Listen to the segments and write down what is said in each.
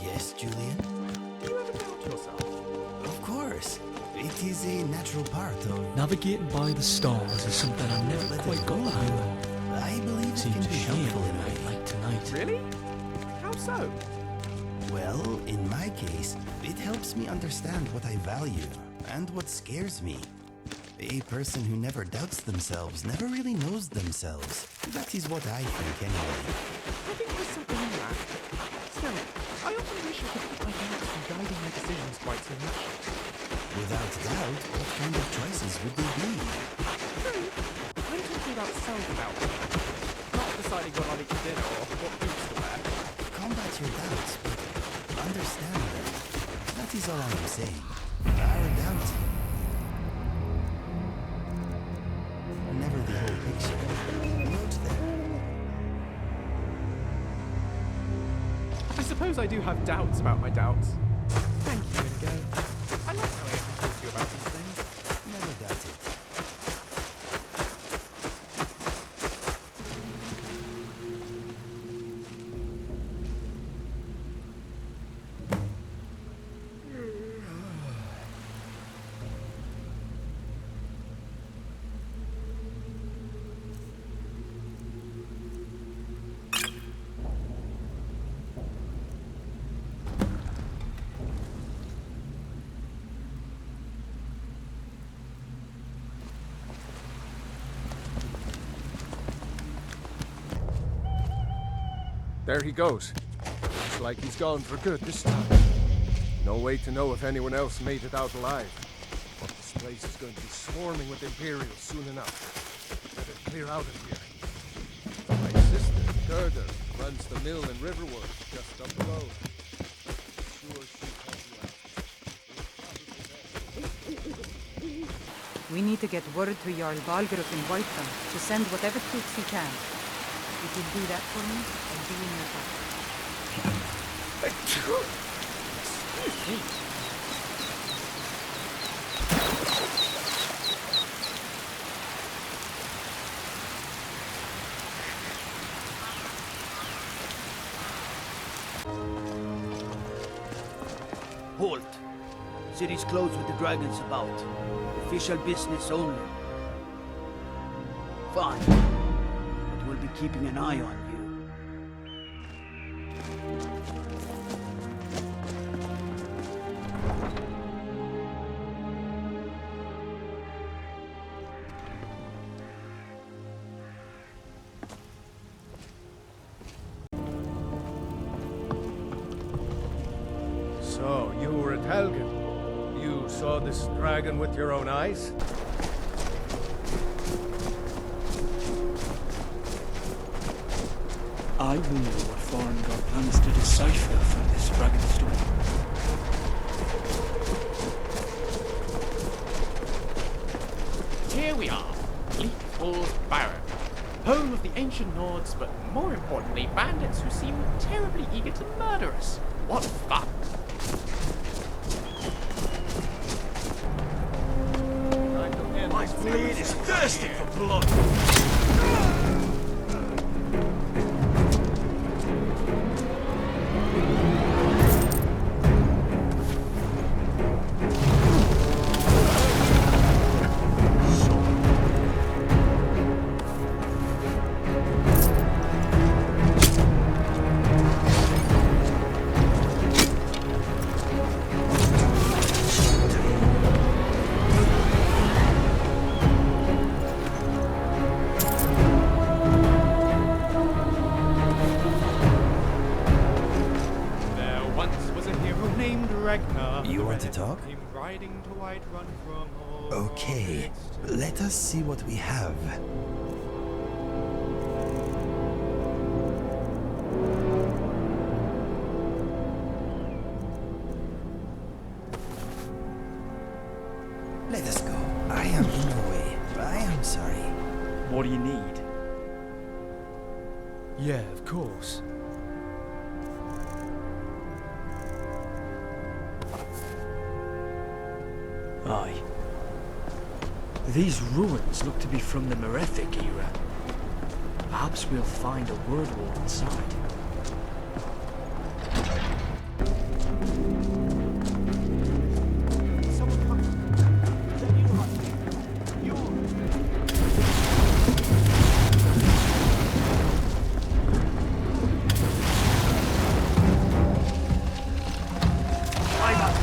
Yes, Julian? Do you ever doubt yourself? Of course. It is a natural part of... Navigating by the stars is something I never quite got the hang of. I believe it Seems can a be shame helpful on in a a night way. like tonight. Really? How so? Well, in my case, it helps me understand what I value and what scares me. A person who never doubts themselves never really knows themselves. That is what I think anyway. I think there's something in that. Still, I often wish I could keep my doubts from guiding my decisions quite so much. Without doubt, what kind of choices would they be? True. I'm talking about self-doubt. Not deciding what I'll eat for dinner or what boots to wear. Combat your doubts, but understand them. That is all I am saying. Our doubts... Never the whole picture. Note there. I suppose I do have doubts about my doubts. Thank you, Indigo. I like how I can talk to you about these things. Never doubt it. There he goes. Looks like he's gone for good this time. No way to know if anyone else made it out alive. But this place is going to be swarming with Imperials soon enough. Better clear out of here. My sister, Gerda, runs the mill in Riverwood, just up the road. Sure she'll help you out. We need to get word to Jarl Balgruuf in Whiteham to send whatever troops he can. If you do that for me, I'll be in your back. Excuse me. Halt! City's closed with the dragons about. Official business only. Fine. But we'll be keeping an eye on you. So, you were at Helgen. You saw this dragon with your own eyes? I wonder what foreign god plans to decipher from this dragon story. Here we are, Bleak Falls Barrow, home of the ancient Nords, but more importantly, bandits who seem terribly eager to murder us. What fun! My blade is thirsty for blood! There once was a hero named Ragnar. You want to talk? Came riding to Whiterun from all Okay, let us see what we have. Let us go. I am in your way. I am sorry. What do you need? Yeah, of course. Aye. These ruins look to be from the Merethic era. Perhaps we'll find a word wall inside.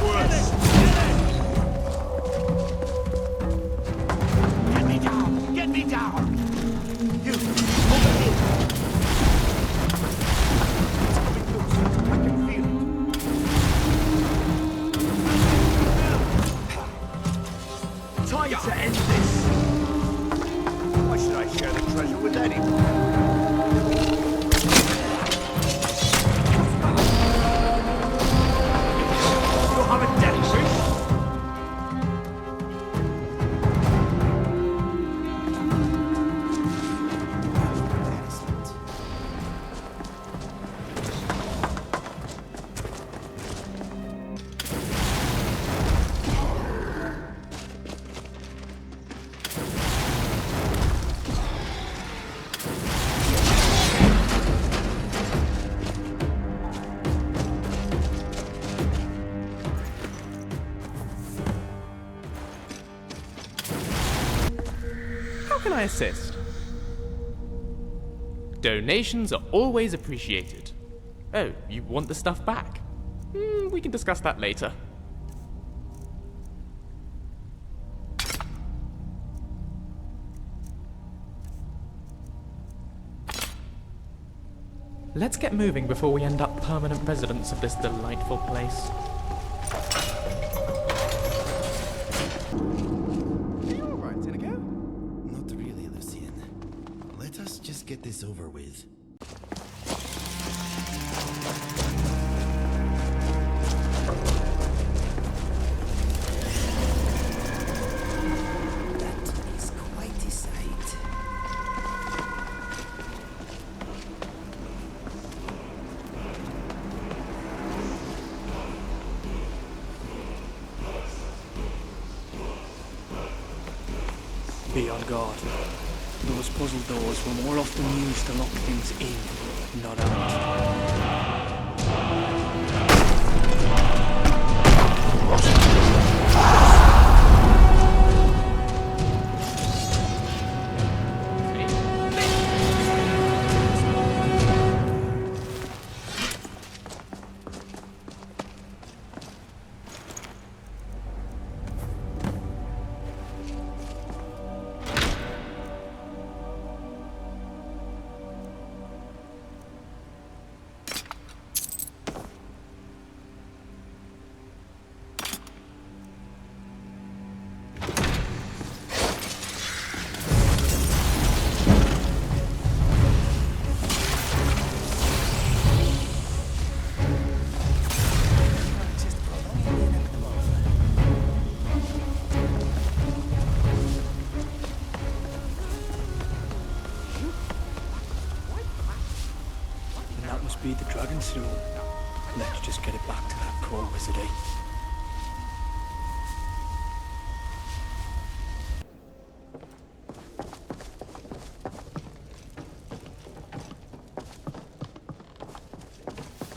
worse. Get me down! Get me down! You, over here. It's coming close. I can feel it. Time to end this. Why should I share the treasure with anyone? You'll have a death wish. Excellent. How can I assist? Donations are always appreciated. Oh, you want the stuff back? We can discuss that later. Let's get moving before we end up permanent residents of this delightful place. Are you alright, Inigo? Not really, Lucien. Let us just get this over with. That is quite a sight. Be on guard. Those puzzle doors were more often used to lock things in, not out. And that must be the dragon stone. Let's just get it back to that core wizard, eh?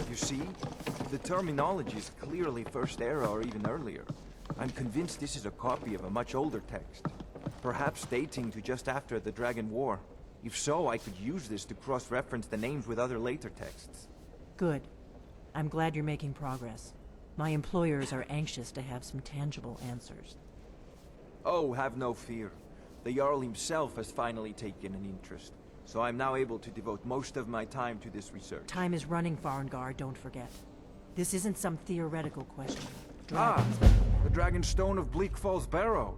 You see? The terminology is clearly First Era or even earlier. I'm convinced this is a copy of a much older text. Perhaps dating to just after the Dragon War. If so, I could use this to cross-reference the names with other later texts. Good. I'm glad you're making progress. My employers are anxious to have some tangible answers. Oh, have no fear. The Jarl himself has finally taken an interest, so I'm now able to devote most of my time to this research. Time is running, Farengar, don't forget. This isn't some theoretical question. Ah, Dragons. the Dragon Stone of Bleak Falls Barrow.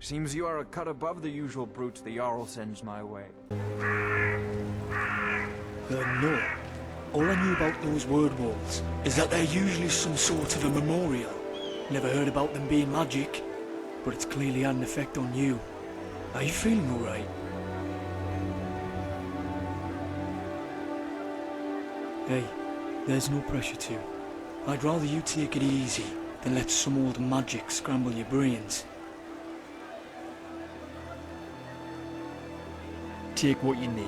Seems you are a cut above the usual brutes the Jarl sends my way. No. All I knew about those word walls is that they're usually some sort of a memorial. Never heard about them being magic, but it's clearly had an effect on you. Are you feeling alright? Hey, there's no pressure to. I'd rather you take it easy than let some old magic scramble your brains. Take what you need.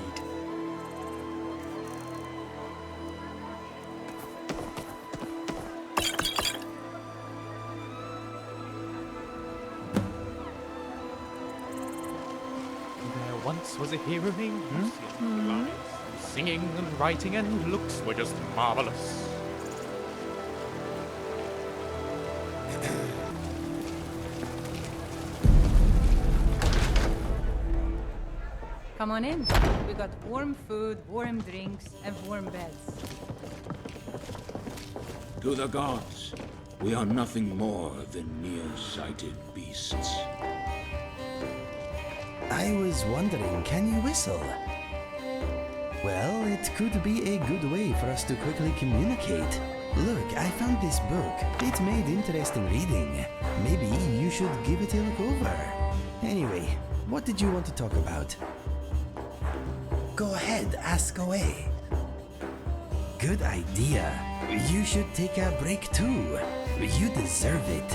There once was a hero named Lucien, whose singing and writing and looks were just marvelous. Come on in. We got warm food, warm drinks, and warm beds. To the gods, we are nothing more than nearsighted beasts. I was wondering, can you whistle? Well, it could be a good way for us to quickly communicate. Look, I found this book. It made interesting reading. Maybe you should give it a look over. Anyway, what did you want to talk about? Go ahead, ask away. Good idea. You should take a break too. You deserve it.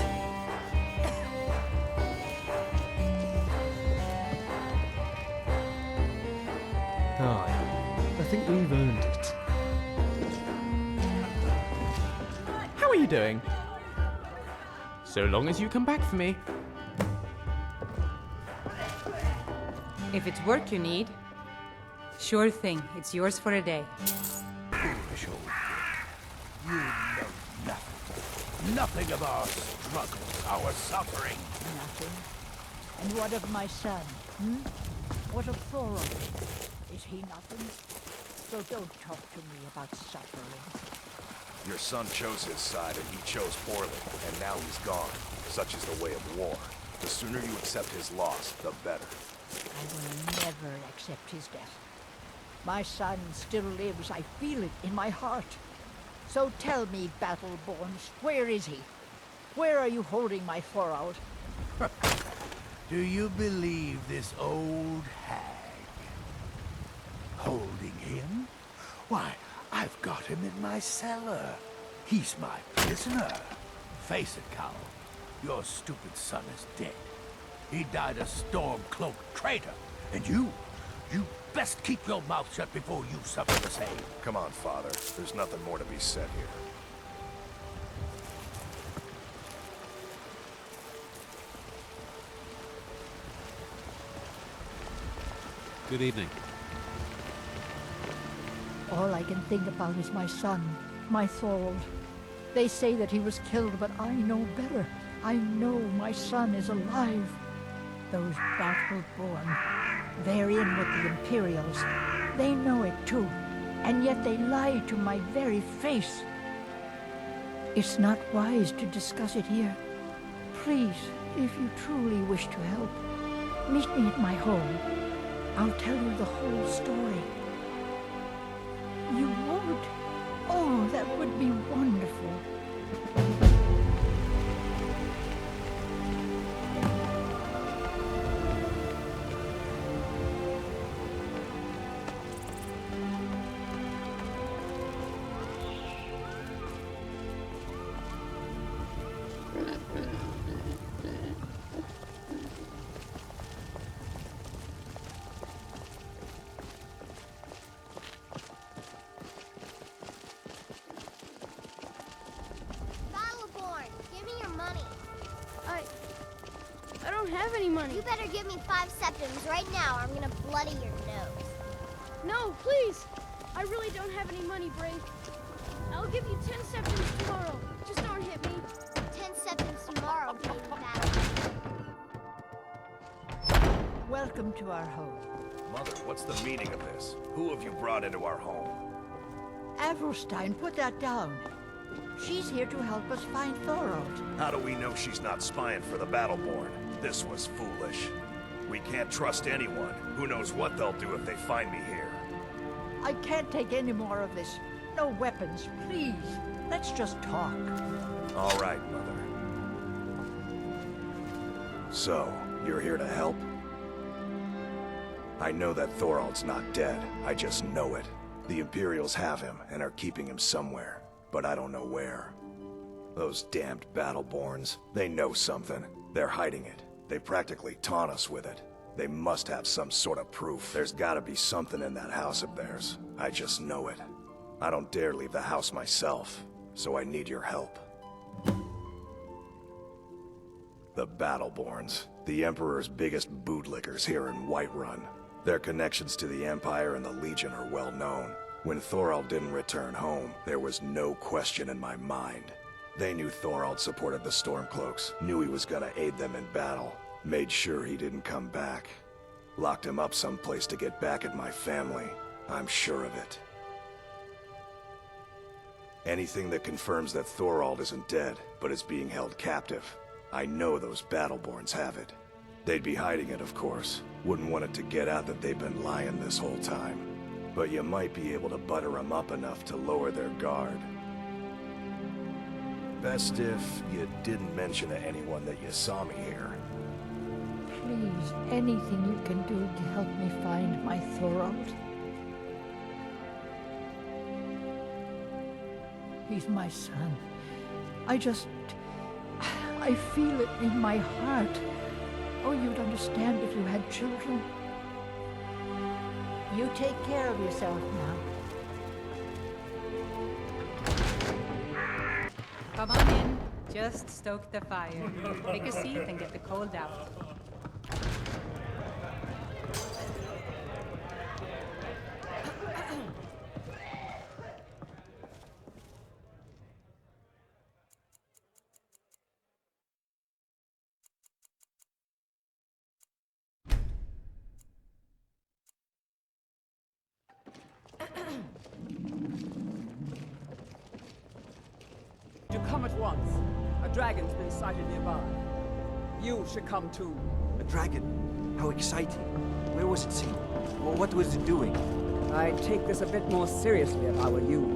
I think we've earned it. How are you doing? So long as you come back for me. If it's work you need, sure thing. It's yours for a day. Foolish old thing. You know nothing. Nothing of our struggles, our suffering. Nothing. And what of my son? What of Thoron? Is he nothing? So don't talk to me about suffering. Your son chose his side and he chose poorly, and now he's gone. Such is the way of war. The sooner you accept his loss, the better. I will never accept his death. My son still lives. I feel it in my heart. So tell me, Battleborns, where is he? Where are you holding my Thorold? Do you believe this old hag? Holding him? Why, I've got him in my cellar. He's my prisoner. Face it, Cal. Your stupid son is dead. He died a storm-cloaked traitor. And you best keep your mouth shut before you suffer the same. Come on, Father. There's nothing more to be said here. Good evening. All I can think about is my son, my Thorold. They say that he was killed, but I know better. I know my son is alive. Those Battleborn, they're in with the Imperials. They know it too, and yet they lie to my very face. It's not wise to discuss it here. Please, if you truly wish to help, meet me at my home. I'll tell you the whole story. You would? Oh, that would be wonderful. I don't have any money. You better give me 5 septims right now, or I'm gonna bloody your nose. No, please! I really don't have any money, Brave. I'll give you 10 septims tomorrow. Just don't hit me. 10 septims tomorrow, baby battle. Welcome to our home. Mother, what's the meaning of this? Who have you brought into our home? Avrelstein, put that down. She's here to help us find Thorold. How do we know she's not spying for the Battleborn? This was foolish. We can't trust anyone. Who knows what they'll do if they find me here. I can't take any more of this. No weapons, please. Let's just talk. All right, Mother. So, you're here to help? I know that Thorold's not dead. I just know it. The Imperials have him and are keeping him somewhere, but I don't know where. Those damned Battleborns, they know something. They're hiding it. They practically taunt us with it. They must have some sort of proof. There's gotta be something in that house of theirs. I just know it. I don't dare leave the house myself, so I need your help. The Battleborns, the Emperor's biggest bootlickers here in Whiterun. Their connections to the Empire and the Legion are well known. When Thorold didn't return home, there was no question in my mind. They knew Thorald supported the Stormcloaks, knew he was gonna aid them in battle, made sure he didn't come back. Locked him up someplace to get back at my family. I'm sure of it. Anything that confirms that Thorald isn't dead, but is being held captive. I know those Battleborns have it. They'd be hiding it, of course. Wouldn't want it to get out that they've been lying this whole time. But you might be able to butter them up enough to lower their guard. Best if you didn't mention to anyone that you saw me here. Please, anything you can do to help me find my Thorald. He's my son. I feel it in my heart. Oh, you'd understand if you had children. You take care of yourself now. Come on in. Just stoke the fire. Take a seat and get the cold out. You come at once. A dragon's been sighted nearby. You should come too. A dragon? How exciting. Where was it seen? What was it doing? I'd take this a bit more seriously if I were you.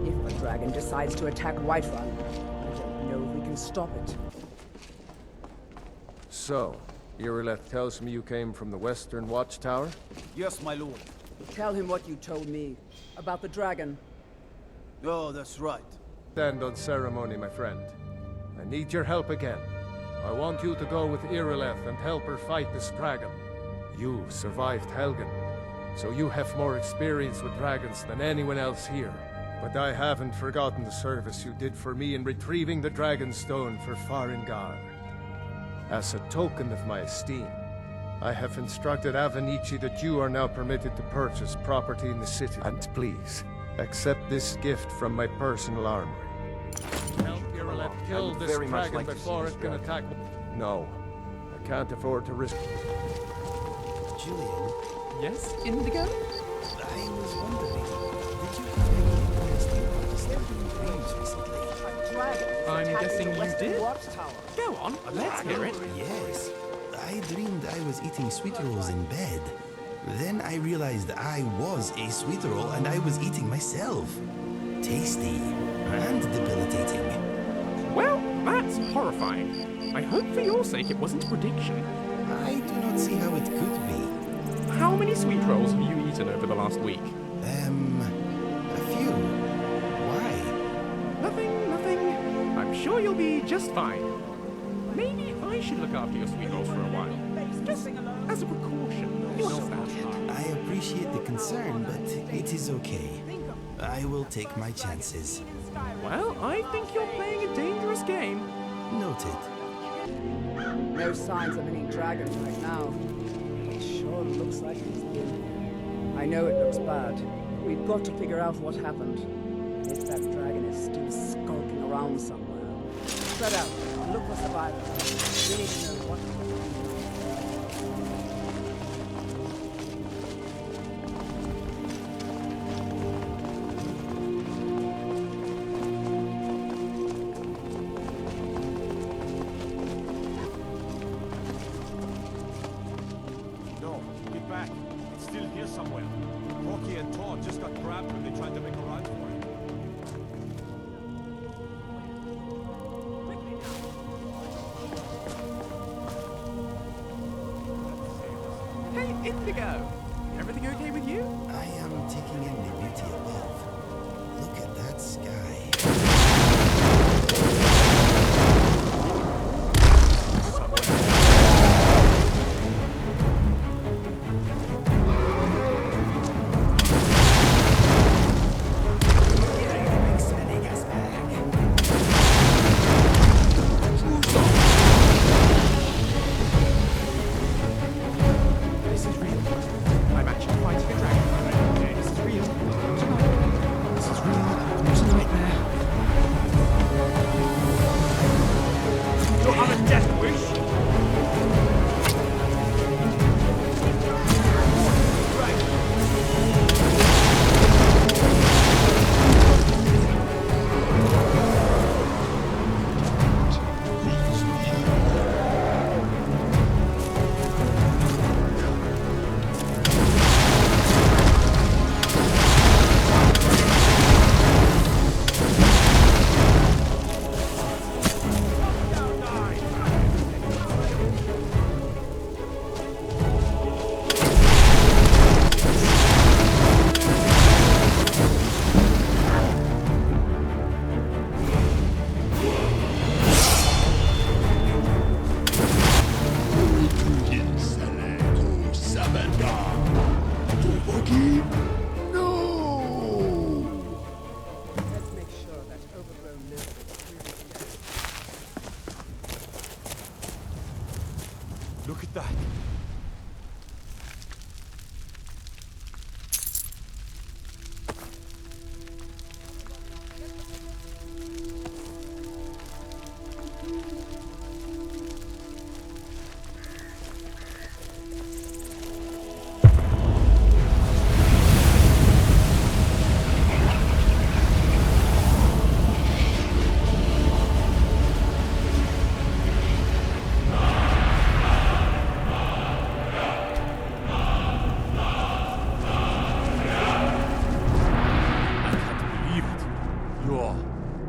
If a dragon decides to attack Whiterun, I don't know if we can stop it. So, Irileth tells me you came from the Western Watchtower? Yes, my lord. Tell him what you told me about the dragon. Oh, that's right. Stand on ceremony, my friend. I need your help again. I want you to go with Irileth and help her fight this dragon. You survived Helgen, so you have more experience with dragons than anyone else here. But I haven't forgotten the service you did for me in retrieving the Dragonstone for Farengar. As a token of my esteem, I have instructed Avenici that you are now permitted to purchase property in the city. And please, accept this gift from my personal armory. Help Irileth kill this dragon before it can attack. No, I can't afford to risk. Julian? Yes, Indigo? I was wondering, did you have any interest in participating in games recently? I'm guessing you did? Go on, let's hear it. Yes. I dreamed I was eating sweet rolls in bed. Then I realized I was a sweet roll and I was eating myself. Tasty and debilitating. Well, that's horrifying. I hope for your sake it wasn't a prediction. I do not see how it could be. How many sweet rolls have you eaten over the last week? A few. Why? Nothing. I'm sure you'll be just fine. Maybe I should look after your sweet rolls for a while. Just as a precaution. You understand? I appreciate the concern, but it is okay. I will take my chances. Well, I think you're playing a dangerous game. Noted. No signs of any dragons right now. It sure looks like he's been. I know it looks bad, but we've got to figure out what happened. And if that dragon is still skulking around somewhere. Spread out and look for survivors. We need to know what happened. Somewhere. Rocky and Todd just got grabbed when they tried to make a run for it. Hey, Indigo! Everything okay with you? I am taking in the beauty above. Look at that sky. that?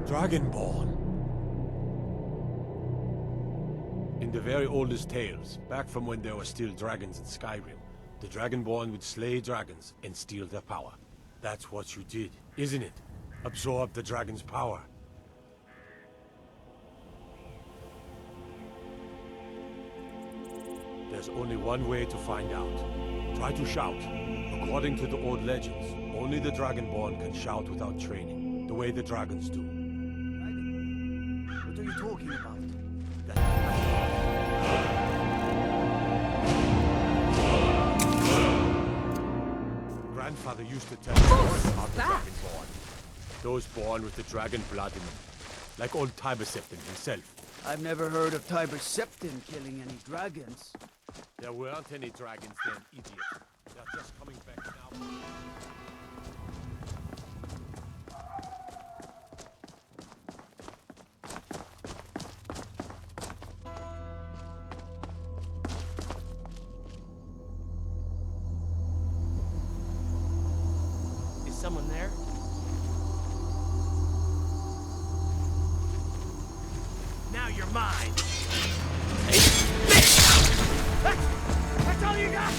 Dragonborn. In the very oldest tales, back from when there were still dragons in Skyrim, the Dragonborn would slay dragons and steal their power. That's what you did, isn't it? Absorb the dragon's power. There's only one way to find out. Try to shout. According to the old legends, only the Dragonborn can shout without training, the way the dragons do. What are you talking about? Grandfather used to tell stories about the Dragonborn. Those born with the dragon blood in them. Like old Tiber Septim himself. I've never heard of Tiber Septim killing any dragons. There weren't any dragons then, idiot. They're just coming back now. Someone there? Now you're mine! That's all you got!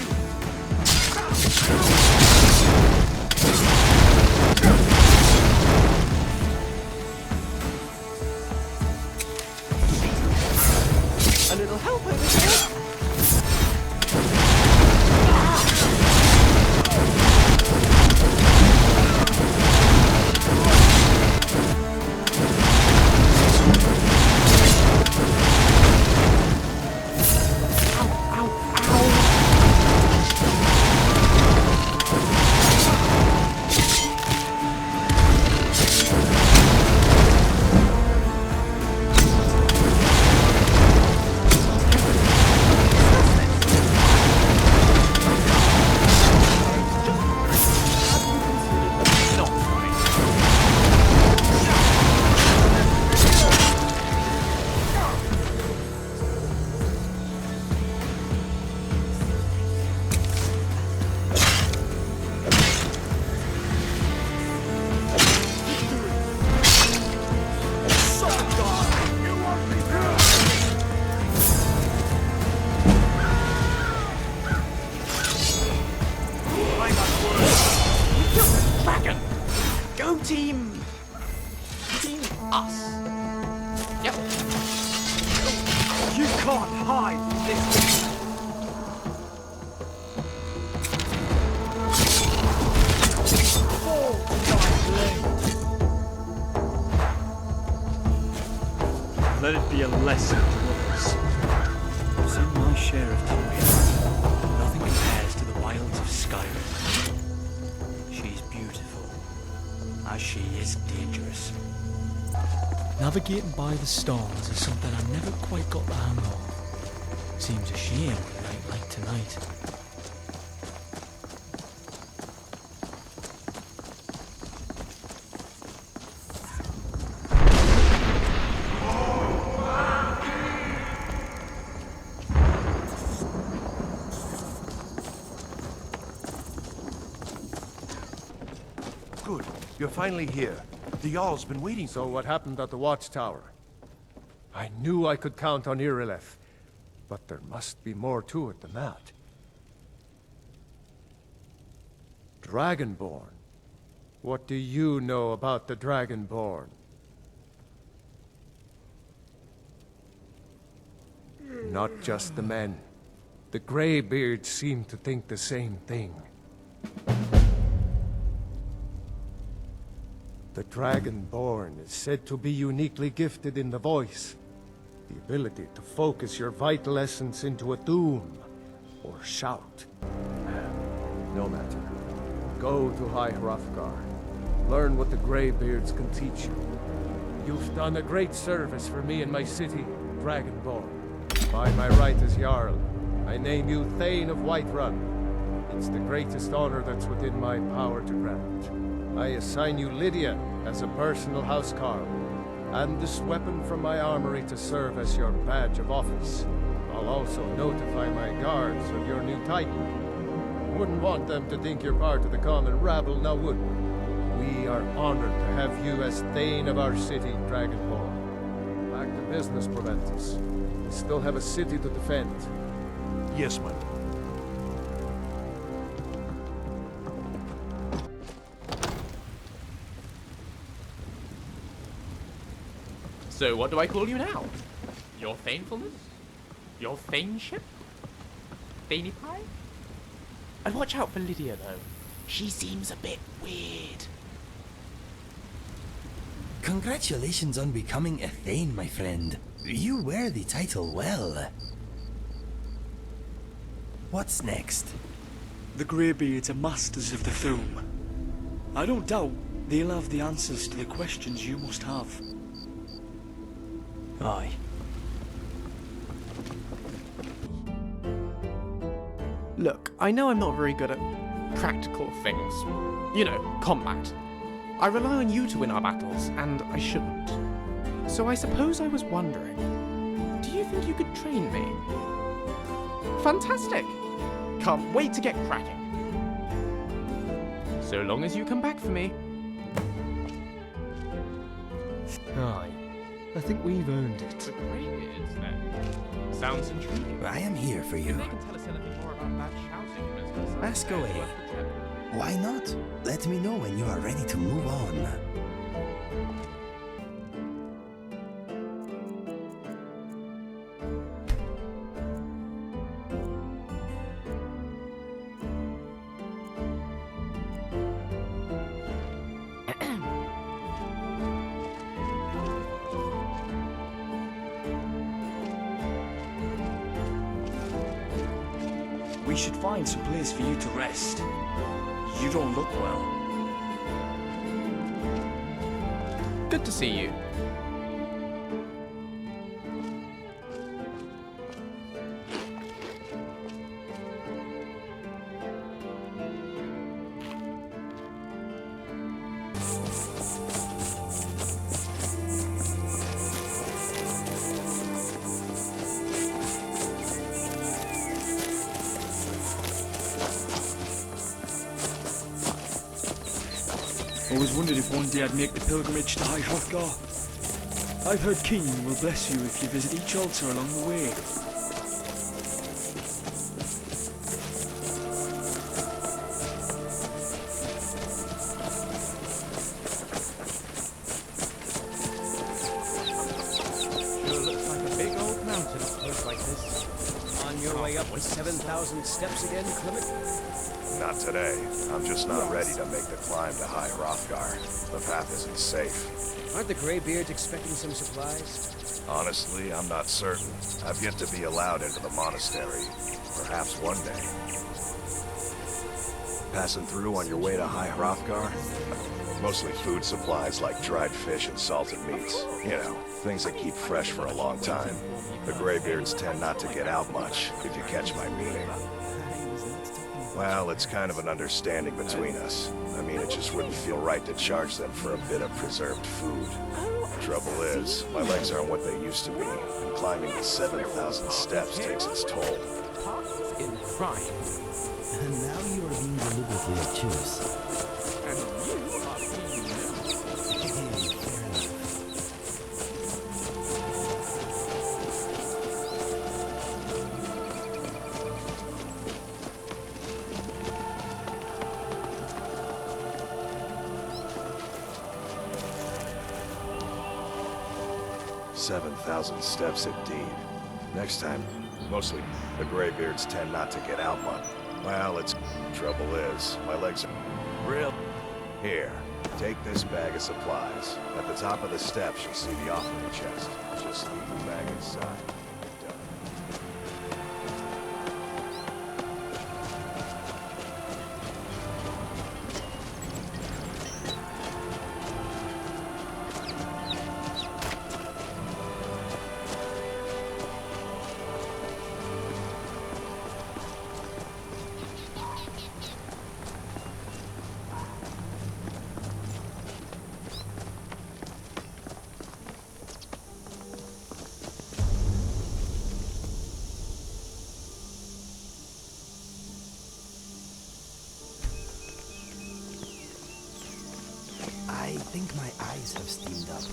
A little help over here! Let it be a lesson to others. I've seen my share of Tauriel. Nothing compares to the wilds of Skyrim. She's beautiful, as she is dangerous. Navigating by the storms is something I never quite got the hang of. Seems a shame on a night like tonight. Good. You're finally here. The Jarl's been waiting. So what happened at the watchtower? I knew I could count on Irileth, but there must be more to it than that. Dragonborn. What do you know about the Dragonborn? Not just the men. The Greybeards seem to think the same thing. The Dragonborn is said to be uniquely gifted in the voice. The ability to focus your vital essence into a doom, or shout. No matter. Go to High Hrothgar. Learn what the Greybeards can teach you. You've done a great service for me and my city, Dragonborn. By my right as Jarl, I name you Thane of Whiterun. It's the greatest honor that's within my power to grant. I assign you Lydia as a personal housecarl, and this weapon from my armory to serve as your badge of office. I'll also notify my guards of your new title. Wouldn't want them to think you're part of the common rabble, now would we? We are honored to have you as Thane of our city, Dragonborn. Back to business, Proventus. We still have a city to defend. Yes, my lord. So what do I call you now? Your Thanefulness? Your Thaneship? Thaney Pie? And watch out for Lydia, though. She seems a bit weird. Congratulations on becoming a Thane, my friend. You wear the title well. What's next? The Greybeards are masters of the Thuum. I don't doubt they'll have the answers to the questions you must have. Aye. Look, I know I'm not very good at practical things. You know, combat. I rely on you to win our battles, and I shouldn't. So I suppose I was wondering, do you think you could train me? Fantastic! Can't wait to get cracking. So long as you come back for me. Aye. I think we've earned it. The Greybeards, then. Sounds intriguing. I am here for you. They can tell us anything more about that shouting business. Ask away. Why not? Let me know when you are ready to move on. We should find some place for you to rest. You don't look well. Good to see you. Always wondered if one day I'd make the pilgrimage to High Hrothgar. I've heard King will bless you if you visit each altar along the way. Sure looks like a big old mountain up close like this. On your way up with 7,000 steps again, Clement? Not today. I'm just not ready to make the climb to High Hrothgar. The path isn't safe. Aren't the Greybeards expecting some supplies? Honestly, I'm not certain. I've yet to be allowed into the monastery. Perhaps one day. Passing through on your way to High Hrothgar? Mostly food supplies like dried fish and salted meats. You know, things that keep fresh for a long time. The Greybeards tend not to get out much, if you catch my meaning. Well, it's kind of an understanding between us. I mean, it just wouldn't feel right to charge them for a bit of preserved food. Trouble is, my legs aren't what they used to be, and climbing the 7,000 steps takes its toll. In crime. And now you are being deliberately obtuse. And you are being Fair enough. 7,000 steps indeed. Next time, mostly, the Greybeards tend not to get out much. Well, it's... Trouble is, my legs are... Real? Here, take this bag of supplies. At the top of the steps, you'll see the offering chest. Just sneak back inside. I think my eyes have steamed up.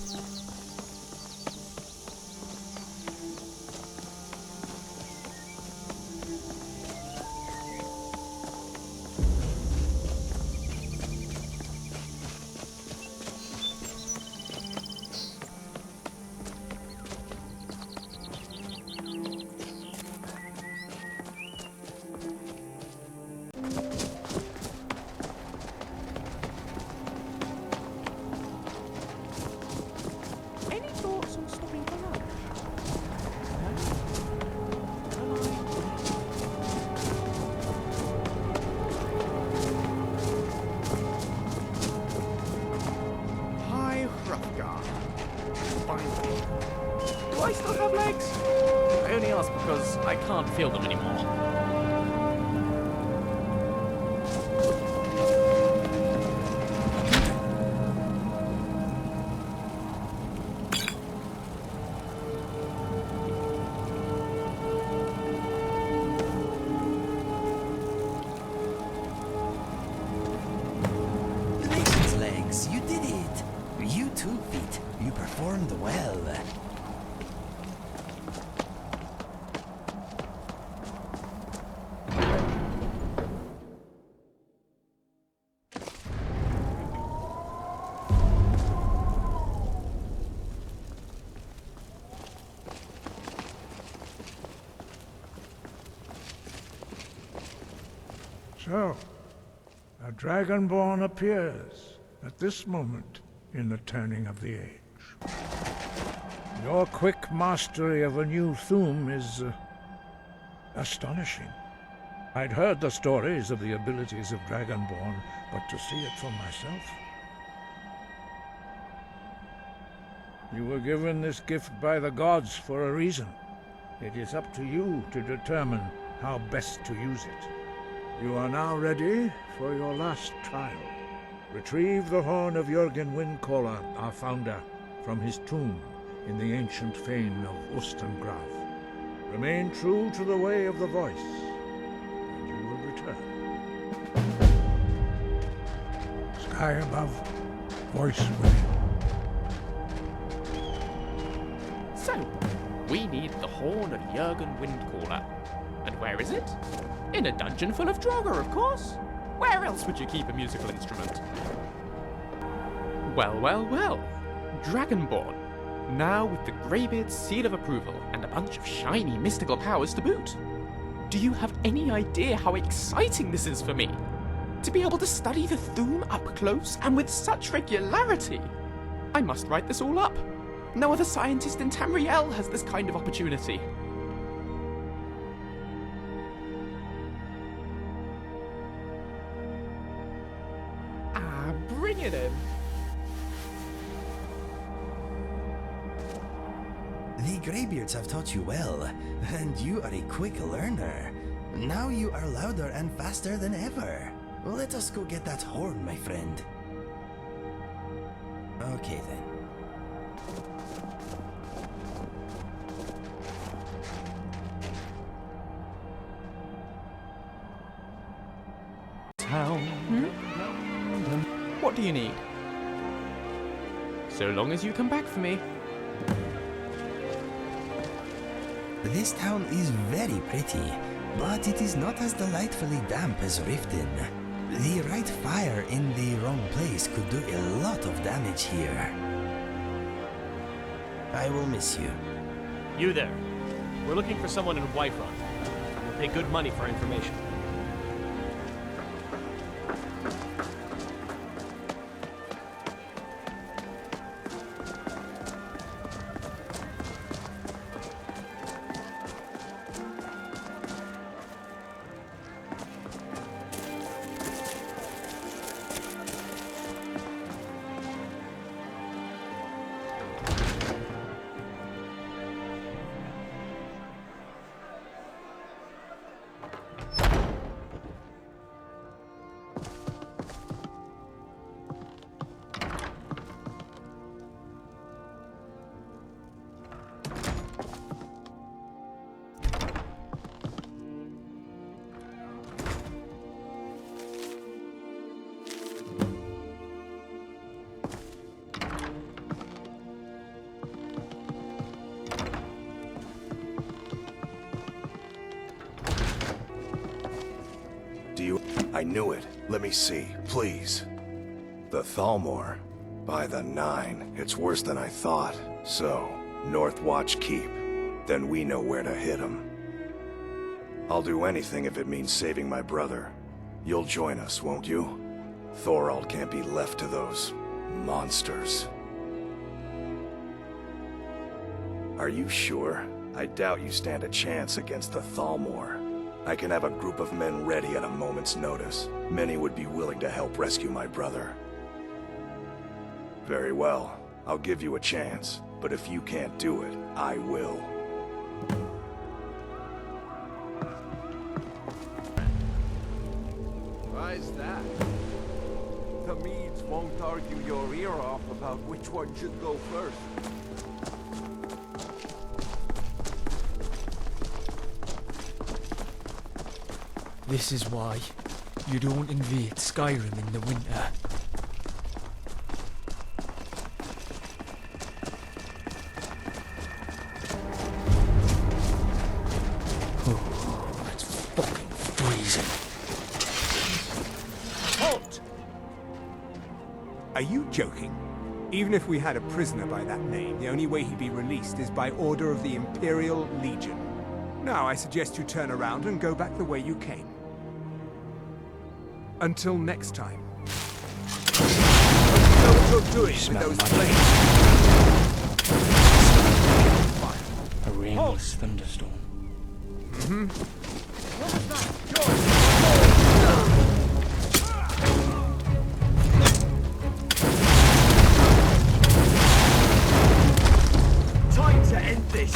Do I still have legs? I only ask because I can't feel them anymore. Congratulations, legs. You did it. You too, feet. You performed well. So, a Dragonborn appears at this moment in the turning of the age. Your quick mastery of a new Thuum is astonishing. I'd heard the stories of the abilities of Dragonborn, but to see it for myself... You were given this gift by the gods for a reason. It is up to you to determine how best to use it. You are now ready for your last trial. Retrieve the horn of Helgen Windcaller, our founder, from his tomb in the ancient fane of Ustengrav. Remain true to the way of the voice, and you will return. Sky above, voice within. So, we need the horn of Helgen Windcaller. And where is it? In a dungeon full of Draugr, of course. Where else would you keep a musical instrument? Well, well, well. Dragonborn. Now with the Greybeard's seal of approval and a bunch of shiny mystical powers to boot. Do you have any idea how exciting this is for me? To be able to study the Thuum up close and with such regularity. I must write this all up. No other scientist in Tamriel has this kind of opportunity. Bring it in. The Greybeards have taught you well, and you are a quick learner. Now you are louder and faster than ever. Let us go get that horn, my friend. Okay then. What do you need? So long as you come back for me. This town is very pretty, but it is not as delightfully damp as Riften. The right fire in the wrong place could do a lot of damage here. I will miss you. You there. We're looking for someone in Whiterun. We'll pay good money for information. I knew it. Let me see, please. The Thalmor. By the 9, it's worse than I thought. So, North Watch Keep. Then we know where to hit him. I'll do anything if it means saving my brother. You'll join us, won't you? Thorald can't be left to those monsters. Are you sure? I doubt you stand a chance against the Thalmor. I can have a group of men ready at a moment's notice. Many would be willing to help rescue my brother. Very well. I'll give you a chance. But if you can't do it, I will. Why's that? The Medes won't argue your ear off about which one should go first. This is why you don't invade Skyrim in the winter. Oh, it's fucking freezing. Halt! Are you joking? Even if we had a prisoner by that name, the only way he'd be released is by order of the Imperial Legion. Now I suggest you turn around and go back the way you came. Until next time. Know what you're doing with those blades. A rainless thunderstorm. Time to end this!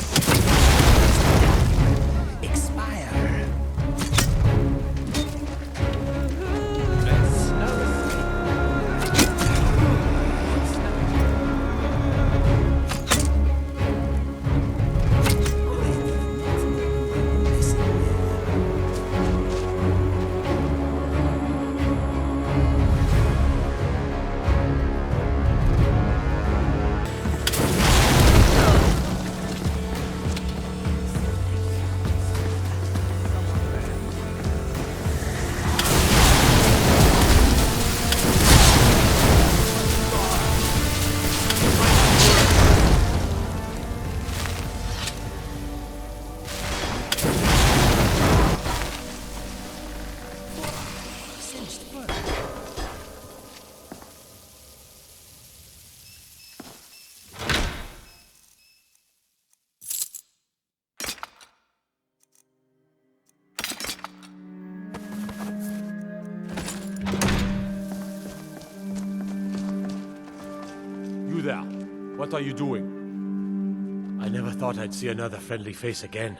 Expire. You there. What are you doing? I never thought I'd see another friendly face again.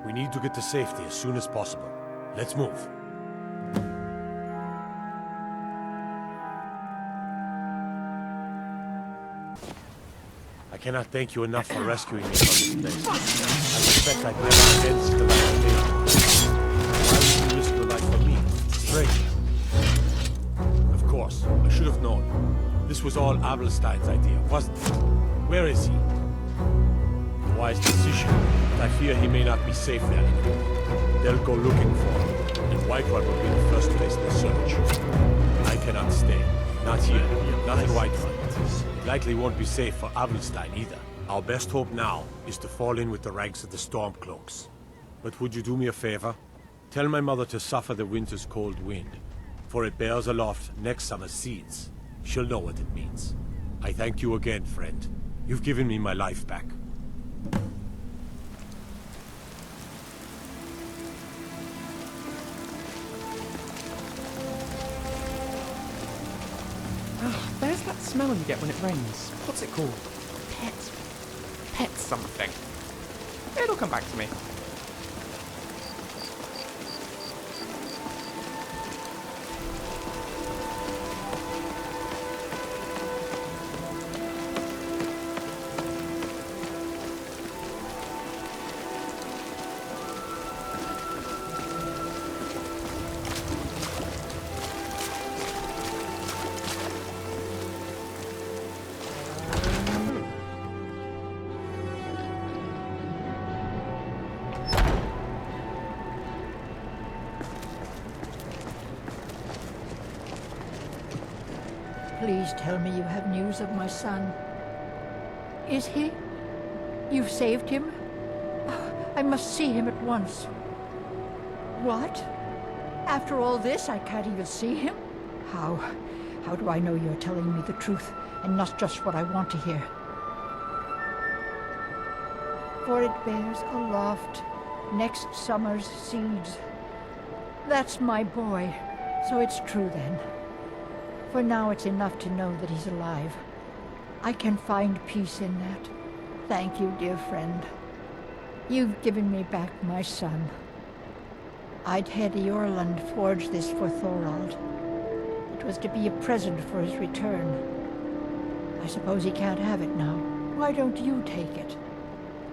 We need to get to safety as soon as possible. Let's move. I cannot thank you enough for rescuing me from this place. I suspect I'd never again see the light of day. Why would you risk your life for me? Stranger. Of course, I should have known. This was all Abelstein's idea, wasn't it? Where is he? A wise decision, but I fear he may not be safe there anymore. They'll go looking for him, and Whiterun will be the first place they search. I cannot stay. Not here. Not in Whiterun. It likely won't be safe for Abelstein either. Our best hope now is to fall in with the ranks of the Stormcloaks. But would you do me a favor? Tell my mother to suffer the winter's cold wind, for it bears aloft next summer's seeds. She'll know what it means. I thank you again, friend. You've given me my life back. There's that smell you get when it rains. What's it called? Pet something. It'll come back to me. Please tell me you have news of my son. Is he? You've saved him? Oh, I must see him at once. What? After all this, I can't even see him? How do I know you're telling me the truth and not just what I want to hear? For it bears aloft next summer's seeds. That's my boy, so it's true then. For now it's enough to know that he's alive. I can find peace in that. Thank you, dear friend. You've given me back my son. I'd had Eorlund forge this for Thorald. It was to be a present for his return. I suppose he can't have it now. Why don't you take it?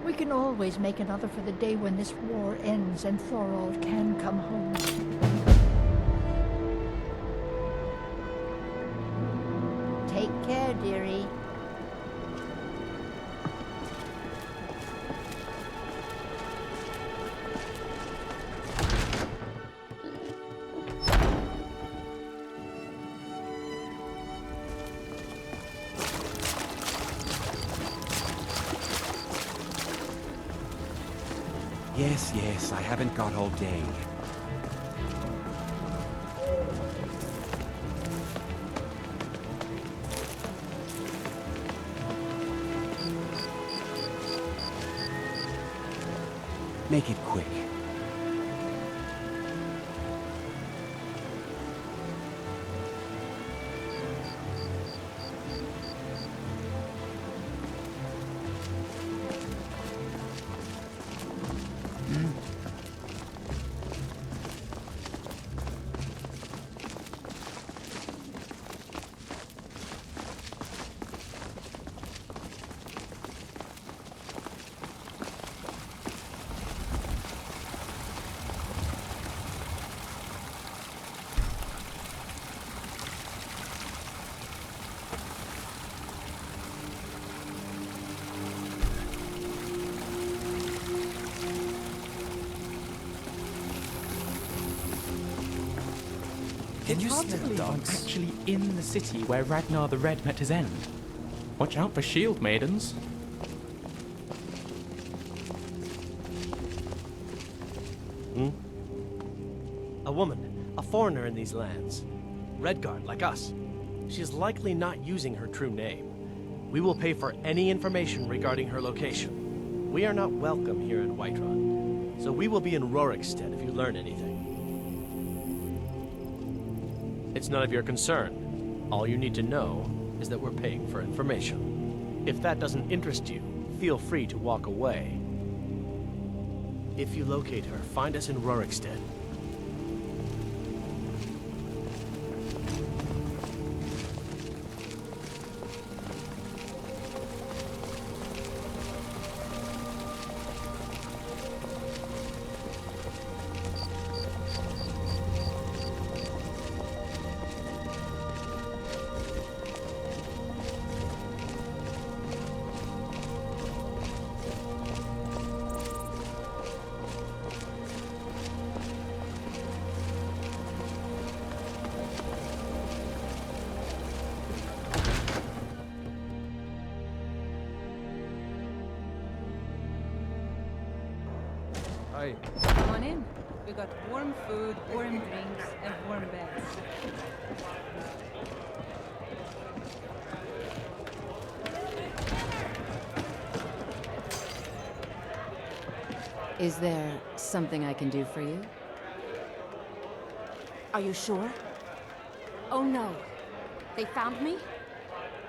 We can always make another for the day when this war ends and Thorald can come home. Take care, dearie. Yes, I haven't got all day. Make it quick. It's hard to believe I'm actually in the city where Ragnar the Red met his end. Watch out for shield maidens. A woman, a foreigner in these lands. Redguard, like us. She is likely not using her true name. We will pay for any information regarding her location. We are not welcome here in Whiterun, so we will be in Rorikstead if you learn anything. It's none of your concern. All you need to know is that we're paying for information. If that doesn't interest you, feel free to walk away. If you locate her, find us in Rorikstead. Come on in. We got warm food, warm drinks, and warm beds. Is there something I can do for you? Are you sure? Oh no. They found me?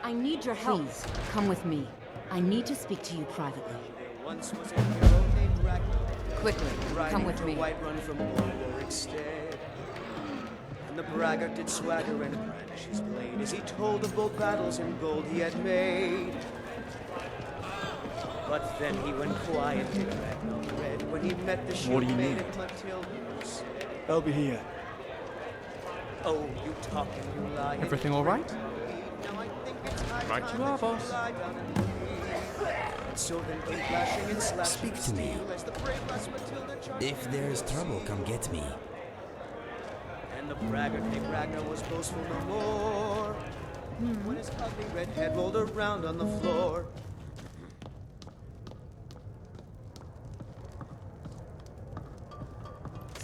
I need your help. Please, come with me. I need to speak to you privately. Once was a hero named Draugnarok. Quickly, come with me. Whiterun from Warwickstead. And the braggart did swagger and brandish his blade as he told of both battles and gold he had made. But then he went quiet, did Ragnar the Red, when he met the shield maid at Matilda. I'll be here. Oh, you talk and you lie. Everything all right? Now I think it's high Right time you are, that you boss. lie down and leave. So then came flashing and slashing Speak to me. steel as the brave lass Matilda charged If there's trouble, come get me. And the braggart named Ragnar was boastful no more. when his ugly red head rolled around on the floor.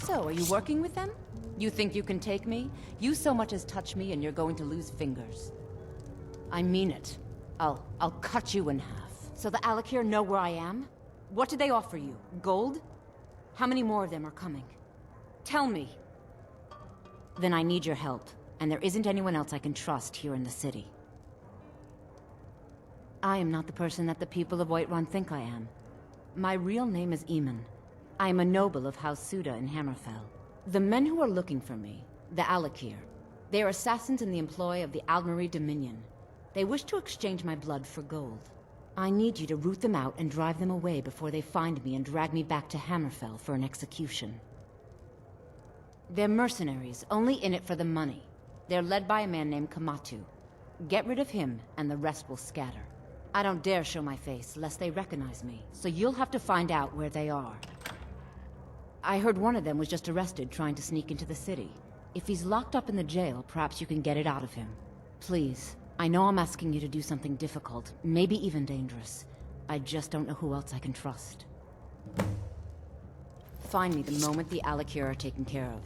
So, are you working with them? You think you can take me? You so much as touch me and you're going to lose fingers. I mean it. I'll cut you in half. So the Alakir know where I am? What did they offer you? Gold? How many more of them are coming? Tell me. Then I need your help, and there isn't anyone else I can trust here in the city. I am not the person that the people of Whiterun think I am. My real name is Eamon. I am a noble of House Suda in Hammerfell. The men who are looking for me, the Alakir, they are assassins in the employ of the Aldmeri Dominion. They wish to exchange my blood for gold. I need you to root them out and drive them away before they find me and drag me back to Hammerfell for an execution. They're mercenaries, only in it for the money. They're led by a man named Kamatu. Get rid of him, and the rest will scatter. I don't dare show my face, lest they recognize me, so you'll have to find out where they are. I heard one of them was just arrested trying to sneak into the city. If he's locked up in the jail, perhaps you can get it out of him. Please, I know I'm asking you to do something difficult, maybe even dangerous. I just don't know who else I can trust. Find me the moment the Alakir are taken care of.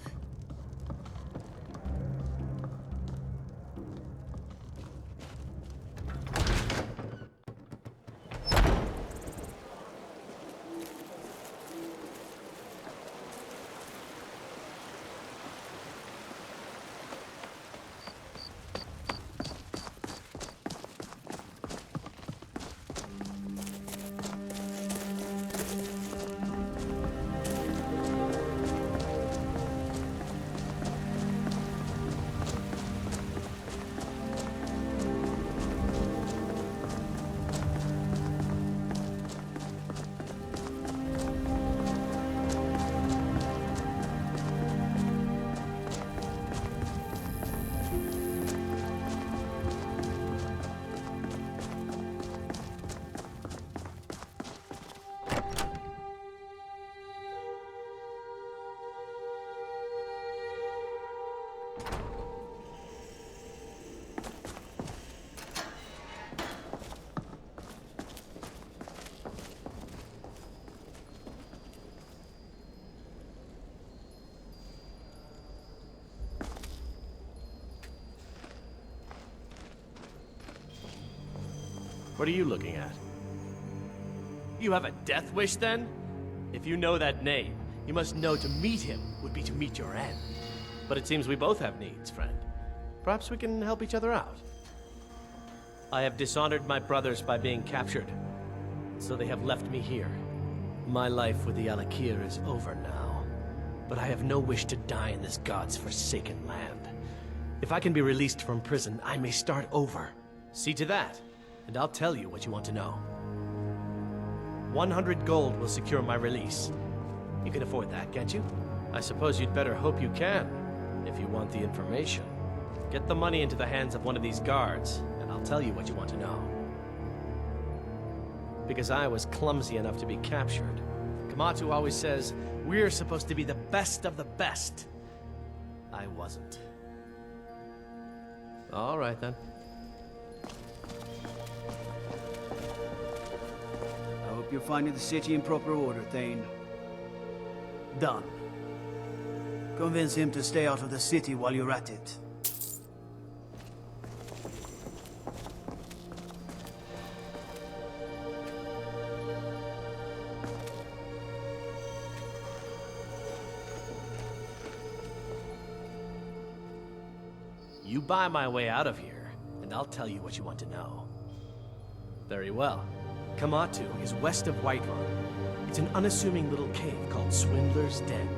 What are you looking at? You have a death wish, then? If you know that name, you must know to meet him would be to meet your end. But it seems we both have needs, friend. Perhaps we can help each other out. I have dishonored my brothers by being captured, so they have left me here. My life with the Alakir is over now, but I have no wish to die in this god's forsaken land. If I can be released from prison, I may start over. See to that, and I'll tell you what you want to know. 100 gold will secure my release. You can afford that, can't you? I suppose you'd better hope you can, if you want the information. Get the money into the hands of one of these guards, and I'll tell you what you want to know. Because I was clumsy enough to be captured. Kamatu always says, we're supposed to be the best of the best. I wasn't. All right, then. I hope you're finding the city in proper order, Thane. Done. Convince him to stay out of the city while you're at it. You buy my way out of here, and I'll tell you what you want to know. Very well. Kamatu is west of Whiterun. It's an unassuming little cave called Swindler's Den.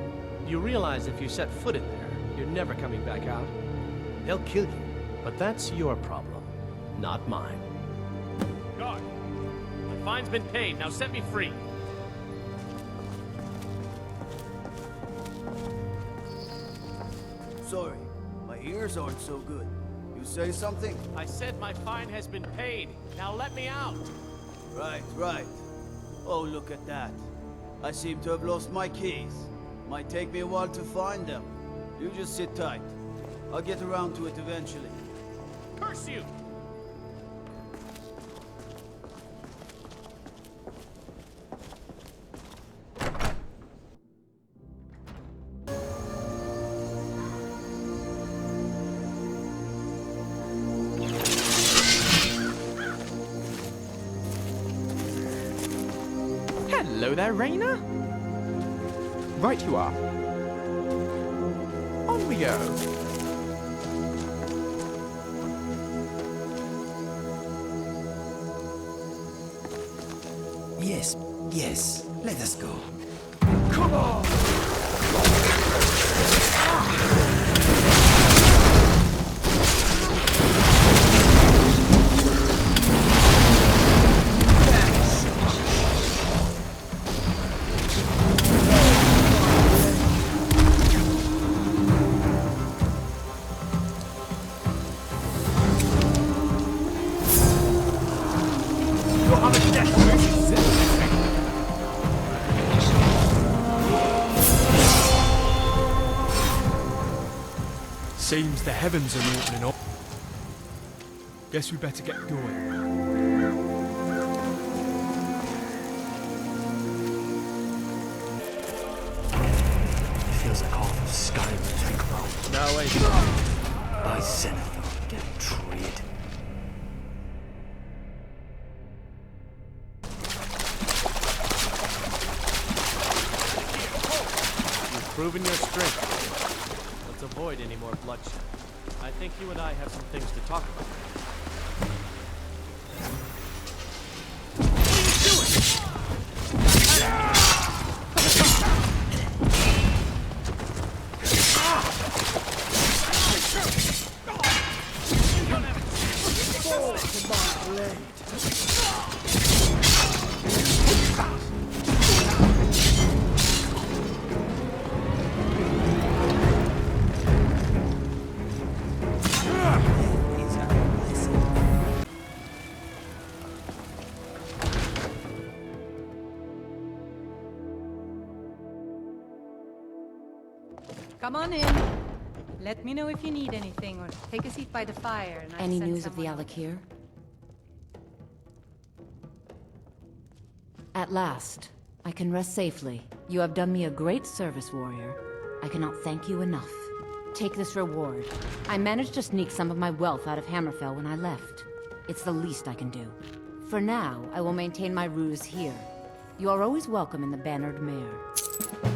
You realize if you set foot in there, you're never coming back out. They'll kill you, but that's your problem, not mine. Guard! My fine's been paid, now set me free! Sorry, my ears aren't so good. You say something? I said my fine has been paid, now let me out! Right. Oh, look at that. I seem to have lost my keys. Might take me a while to find them. You just sit tight. I'll get around to it eventually. Curse you! Hello there, Raina? Right you are. On we go. Yes, yes, let us go. Come on! Seems the heavens are opening up. Guess we better get going. Feels like half of Skyrim think about. No, wait. By Zenithal, get treated. You've proven your strength. Let's avoid any more bloodshed. I think you and I have some things to talk about. Come on in. Let me know if you need anything, or take a seat by the fire. And Any news of the Alakir? At last, I can rest safely. You have done me a great service, warrior. I cannot thank you enough. Take this reward. I managed to sneak some of my wealth out of Hammerfell when I left. It's the least I can do. For now, I will maintain my ruse here. You are always welcome in the Bannered Mare.